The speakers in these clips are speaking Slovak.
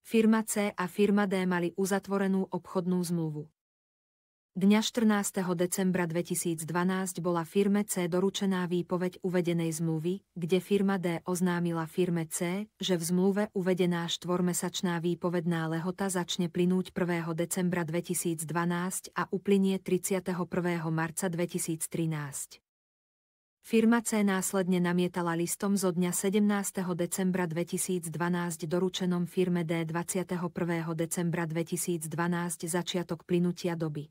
Firma C a firma D mali uzatvorenú obchodnú zmluvu. Dňa 14. decembra 2012 bola firme C doručená výpoveď uvedenej zmluvy, kde firma D oznámila firme C, že v zmluve uvedená štvormesačná výpovedná lehota začne plynúť 1. decembra 2012 a uplynie 31. marca 2013. Firma C následne namietala listom zo dňa 17. decembra 2012 doručenom firme D 21. decembra 2012 začiatok plynutia doby.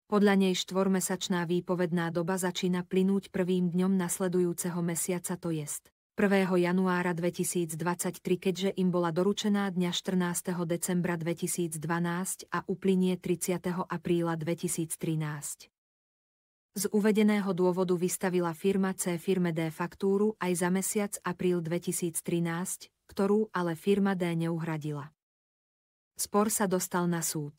Podľa nej štvormesačná výpovedná doba začína plynúť prvým dňom nasledujúceho mesiaca, to jest 1. januára 2023, keďže im bola doručená dňa 14. decembra 2012 a uplynie 30. apríla 2013. Z uvedeného dôvodu vystavila firma C firme D faktúru aj za mesiac apríl 2013, ktorú ale firma D neuhradila. Spor sa dostal na súd.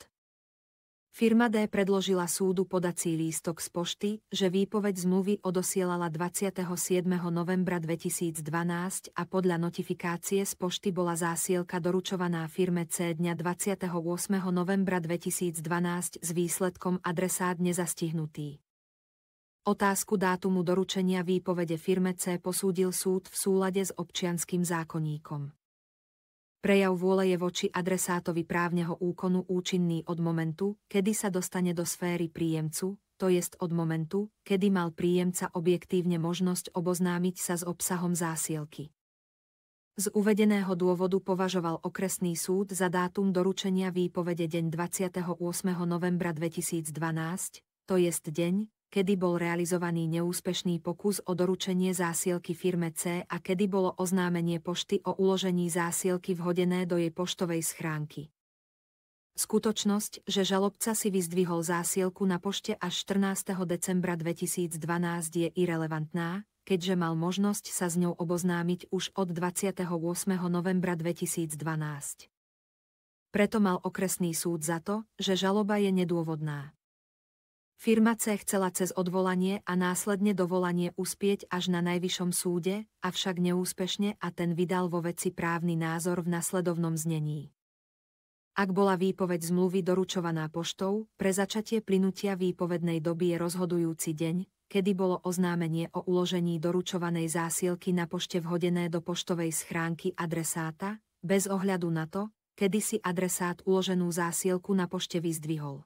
Firma D predložila súdu podací lístok z pošty, že výpoveď zmluvy odosielala 27. novembra 2012 a podľa notifikácie z pošty bola zásielka doručovaná firme C dňa 28. novembra 2012 s výsledkom adresát nezastihnutý. Otázku dátumu doručenia výpovede firme C posúdil súd v súlade s občianskym zákonníkom. Prejav vôle je voči adresátovi právneho úkonu účinný od momentu, kedy sa dostane do sféry príjemcu, to jest od momentu, kedy mal príjemca objektívne možnosť oboznámiť sa s obsahom zásielky. Z uvedeného dôvodu považoval okresný súd za dátum doručenia výpovede deň 28. novembra 2012, to jest deň, kedy bol realizovaný neúspešný pokus o doručenie zásielky firme C a kedy bolo oznámenie pošty o uložení zásielky vhodené do jej poštovej schránky. Skutočnosť, že žalobca si vyzdvihol zásielku na pošte až 14. decembra 2012 je irelevantná, keďže mal možnosť sa s ňou oboznámiť už od 28. novembra 2012. Preto mal okresný súd za to, že žaloba je nedôvodná. Firma C chcela cez odvolanie a následne dovolanie uspieť až na Najvyššom súde, avšak neúspešne a ten vydal vo veci právny názor v nasledovnom znení. Ak bola výpoveď zmluvy doručovaná poštou, pre začatie plynutia výpovednej doby je rozhodujúci deň, kedy bolo oznámenie o uložení doručovanej zásielky na pošte vhodené do poštovej schránky adresáta, bez ohľadu na to, kedy si adresát uloženú zásielku na pošte vyzdvihol.